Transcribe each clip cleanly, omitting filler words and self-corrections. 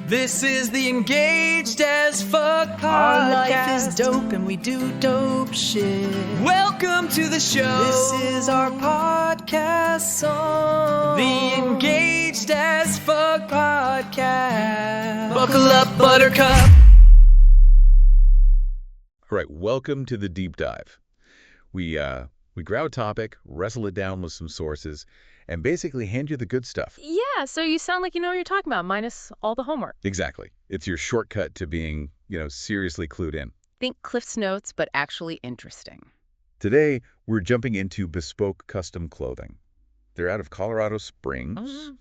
This is the Engaged as Fuck podcast. Our life is dope and we do dope shit. Welcome to the show. This is our podcast song. The Engaged as Fuck podcast. Buckle up, buttercup. All right, welcome to the deep dive. We grab a topic, wrestle it down with some sources, and basically hand you the good stuff. Yeah, so you sound like you know what you're talking about, minus all the homework. Exactly. It's your shortcut to being, seriously clued in. Think Cliff's Notes, but actually interesting. Today, we're jumping into Bespoke Custom Clothing. They're out of Colorado Springs,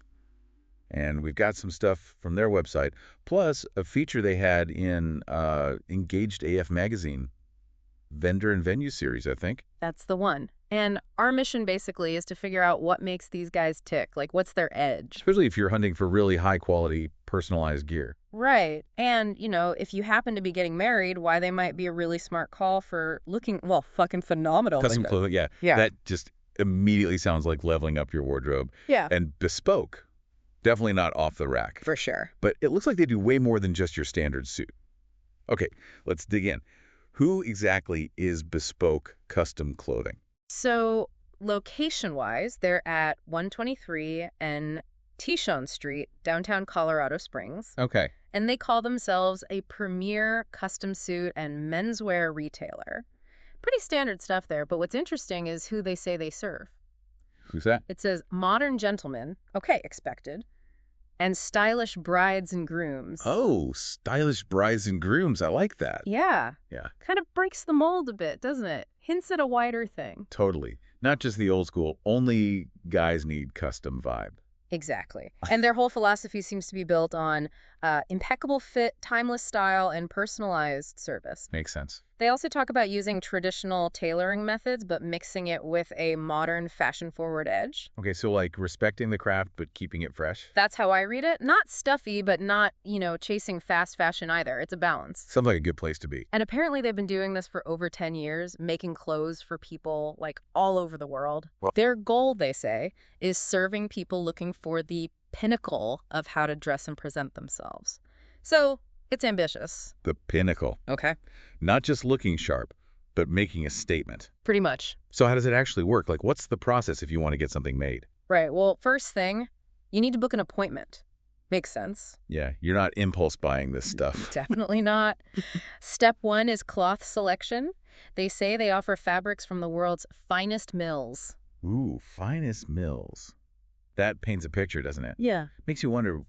and we've got some stuff from their website, plus a feature they had in Engaged AF Magazine, Vendor and Venue series, I think. That's the one. And our mission basically is to figure out what makes these guys tick. Like, what's their edge? Especially if you're hunting for really high-quality, personalized gear. Right. And, if you happen to be getting married, why they might be a really smart call for looking, fucking phenomenal. Custom clothing, yeah. That just immediately sounds like leveling up your wardrobe. Yeah. And bespoke, definitely not off the rack. For sure. But it looks like they do way more than just your standard suit. Okay, let's dig in. Who exactly is Bespoke Custom Clothing? So, location-wise, they're at 123 and Tishon Street, downtown Colorado Springs. Okay. And they call themselves a premier custom suit and menswear retailer. Pretty standard stuff there, but what's interesting is who they say they serve. Who's that? It says modern gentlemen, okay, expected, and stylish brides and grooms. Oh, stylish brides and grooms. I like that. Yeah. Yeah. Kind of breaks the mold a bit, doesn't it? Hints at a wider thing. Totally. Not just the old school, only guys need custom vibe. Exactly. And their whole philosophy seems to be built on impeccable fit, timeless style, and personalized service. Makes sense. They also talk about using traditional tailoring methods, but mixing it with a modern, fashion-forward edge. Okay, so like respecting the craft, but keeping it fresh? That's how I read it. Not stuffy, but not, chasing fast fashion either. It's a balance. Sounds like a good place to be. And apparently they've been doing this for over 10 years, making clothes for people, all over the world. Well, their goal, they say, is serving people looking for the pinnacle of how to dress and present themselves. So, it's ambitious. the pinnacle. Okay. Not just looking sharp, but making a statement. Pretty much. So how does it actually work? Like, what's the process if you want to get something made? Right. Well, first thing, you need to book an appointment. Makes sense. Yeah, you're not impulse buying this stuff. Definitely not. Step one is cloth selection. They say they offer fabrics from the world's finest mills. Ooh, finest mills. That paints a picture, doesn't it? Yeah. Makes you wonder,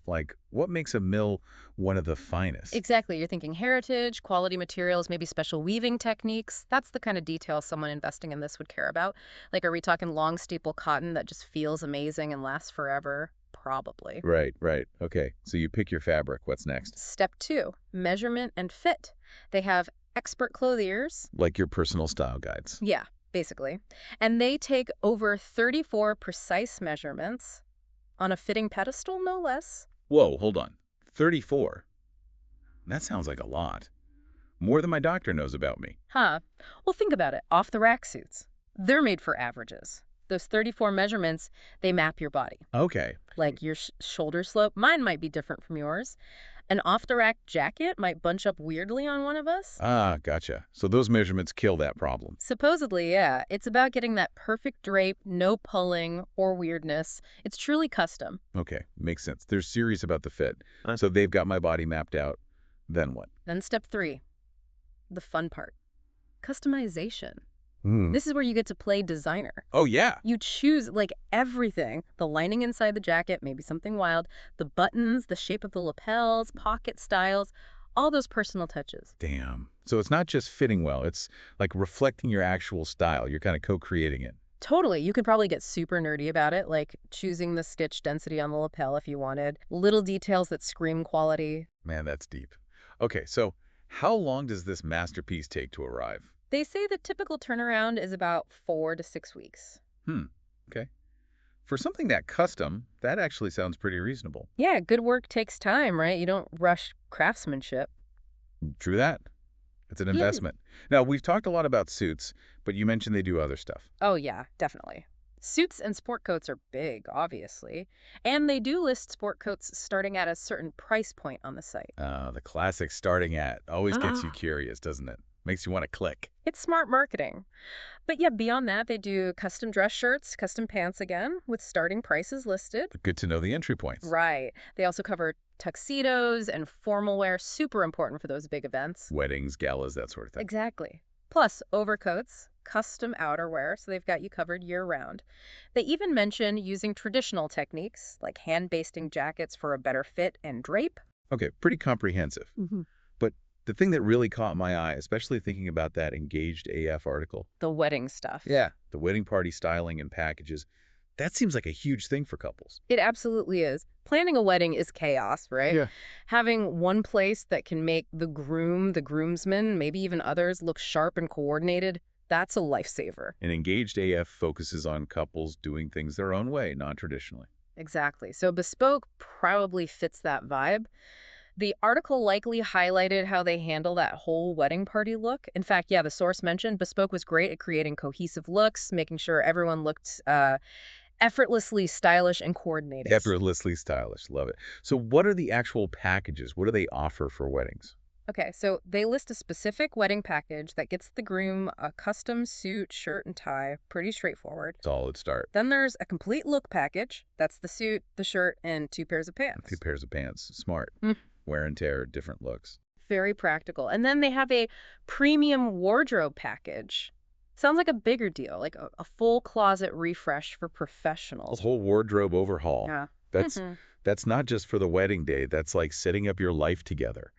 what makes a mill one of the finest? Exactly. You're thinking heritage, quality materials, maybe special weaving techniques. That's the kind of detail someone investing in this would care about. Are we talking long staple cotton that just feels amazing and lasts forever? Probably. Right. Okay, so you pick your fabric. What's next? Step two, measurement and fit. They have expert clothiers. Like your personal style guides. Yeah, basically. And they take over 34 precise measurements on a fitting pedestal, no less. Whoa, hold on. 34? That sounds like a lot. More than my doctor knows about me. Huh. Well, think about it. Off-the-rack suits. They're made for averages. Those 34 measurements, they map your body. Okay. Like your shoulder slope. Mine might be different from yours. An off-the-rack jacket might bunch up weirdly on one of us. Ah, gotcha. So those measurements kill that problem. Supposedly, yeah. It's about getting that perfect drape, no pulling or weirdness. It's truly custom. Okay, makes sense. They're serious about the fit. So they've got my body mapped out. Then what? Then step three, the fun part, customization. Hmm. This is where you get to play designer. Oh, yeah. You choose everything. The lining inside the jacket, maybe something wild, the buttons, the shape of the lapels, pocket styles, all those personal touches. Damn. So it's not just fitting well. It's like reflecting your actual style. You're kind of co-creating it. Totally. You could probably get super nerdy about it, like choosing the stitch density on the lapel if you wanted. Little details that scream quality. Man, that's deep. Okay, so how long does this masterpiece take to arrive? They say the typical turnaround is about 4 to 6 weeks. Okay. For something that custom, that actually sounds pretty reasonable. Yeah, good work takes time, right? You don't rush craftsmanship. True that. It's an investment. Now, we've talked a lot about suits, but you mentioned they do other stuff. Oh, yeah, definitely. Suits and sport coats are big, obviously, and they do list sport coats starting at a certain price point on the site. The classic starting at always gets you curious, doesn't it? Makes you want to click. It's smart marketing. But yeah, beyond that, they do custom dress shirts, custom pants again, with starting prices listed. Good to know the entry points. Right. They also cover tuxedos and formal wear, super important for those big events. Weddings, galas, that sort of thing. Exactly. Plus, overcoats, custom outerwear, so they've got you covered year-round. They even mention using traditional techniques, like hand-basting jackets for a better fit and drape. Okay, pretty comprehensive. But the thing that really caught my eye, especially thinking about that Engaged AF article. The wedding stuff. Yeah. The wedding party styling and packages. That seems like a huge thing for couples. It absolutely is. Planning a wedding is chaos, right? Yeah. Having one place that can make the groom, the groomsmen, maybe even others look sharp and coordinated, that's a lifesaver. And Engaged AF focuses on couples doing things their own way, non-traditionally. Exactly. So Bespoke probably fits that vibe. The article likely highlighted how they handle that whole wedding party look. In fact, yeah, the source mentioned Bespoke was great at creating cohesive looks, making sure everyone looked effortlessly stylish and coordinated. Effortlessly stylish. Love it. So what are the actual packages? What do they offer for weddings? Okay, so they list a specific wedding package that gets the groom a custom suit, shirt, and tie. Pretty straightforward. Solid start. Then there's a complete look package. That's the suit, the shirt, and 2 pairs of pants. 2 pairs of pants. Smart. Wear and tear, different looks. Very practical. And then they have a premium wardrobe package. Sounds like a bigger deal, like a full closet refresh for A professionals. whole wardrobe overhaul. Yeah. That's not just for the wedding day. That's like setting up your life together.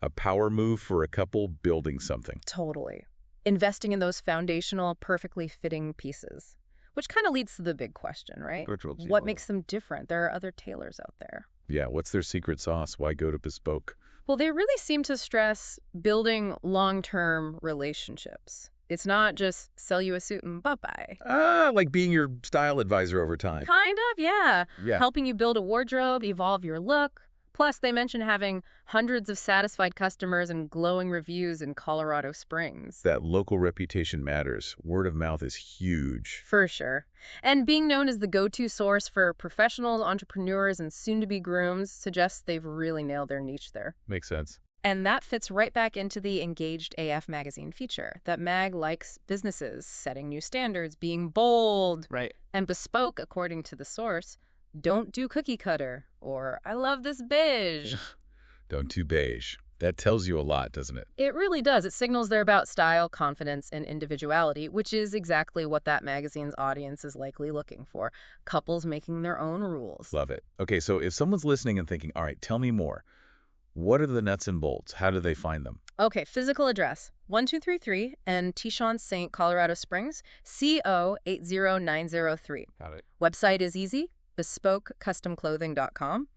A power move for a couple building something. Totally. Investing in those foundational, perfectly fitting pieces. Which kind of leads to the big question, right? What makes them different? There are other tailors out there. Yeah, what's their secret sauce? Why go to Bespoke? Well, they really seem to stress building long-term relationships. It's not just sell you a suit and bye-bye. Like being your style advisor over time. Kind of, yeah. Yeah. Helping you build a wardrobe, evolve your look. Plus, they mention having hundreds of satisfied customers and glowing reviews in Colorado Springs. That local reputation matters. Word of mouth is huge. For sure. And being known as the go-to source for professionals, entrepreneurs, and soon-to-be grooms suggests they've really nailed their niche there. Makes sense. And that fits right back into the Engaged AF magazine feature. That mag likes businesses setting new standards, being bold. Right. And Bespoke, according to the source, don't do cookie cutter, or I love this beige. Don't do beige. That tells you a lot, doesn't it? It really does. It signals they're about style, confidence, and individuality, which is exactly what that magazine's audience is likely looking for. Couples making their own rules. Love it. Okay, so if someone's listening and thinking, all right, tell me more. What are the nuts and bolts? How do they find them? Okay, physical address, 1233 and Tishon St. Colorado Springs, CO 80903. Got it. Website is easy, bespokecustomclothing.com.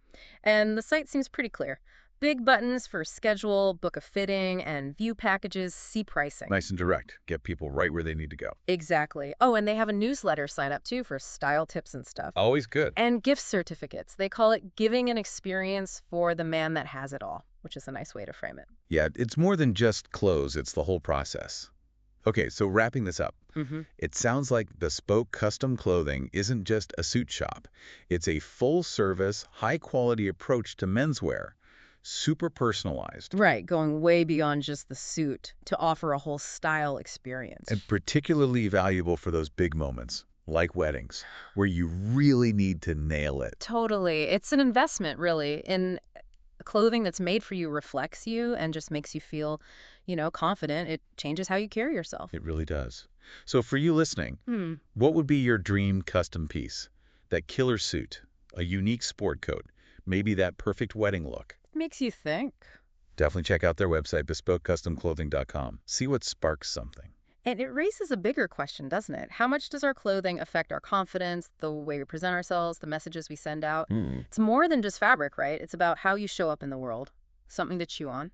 And the site seems pretty clear. Big buttons for schedule, book a fitting, and view packages, see pricing. Nice and direct. Get people right where they need to go. Exactly. Oh, and they have a newsletter sign up too for style tips and stuff. Always good. And gift certificates. They call it giving an experience for the man that has it all, which is a nice way to frame it. Yeah, it's more than just clothes. It's the whole process. Okay, so wrapping this up, it sounds like Bespoke Custom Clothing isn't just a suit shop. It's a full-service, high-quality approach to menswear. Super personalized. Right, going way beyond just the suit to offer a whole style experience. And particularly valuable for those big moments, like weddings, where you really need to nail it. Totally. It's an investment, really, in clothing that's made for you, reflects you, and just makes you feel, confident. It changes how you carry yourself. It really does. So for you listening, what would be your dream custom piece? That killer suit, a unique sport coat, maybe that perfect wedding look. Makes you think. Definitely check out their website, bespokecustomclothing.com. See what sparks something. And it raises a bigger question, doesn't it? How much does our clothing affect our confidence, the way we present ourselves, the messages we send out? It's more than just fabric, right? It's about how you show up in the world. Something to chew on.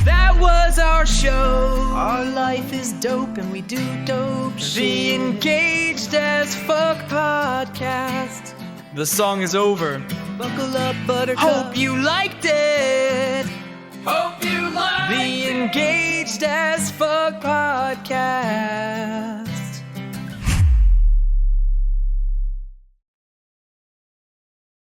That was our show. Our life is dope and we do dope The shit. Engaged as Fuck podcast. The song is over. Buckle up, buttercup. Hope you liked it. Hope you liked The Engaged as Fuck podcast.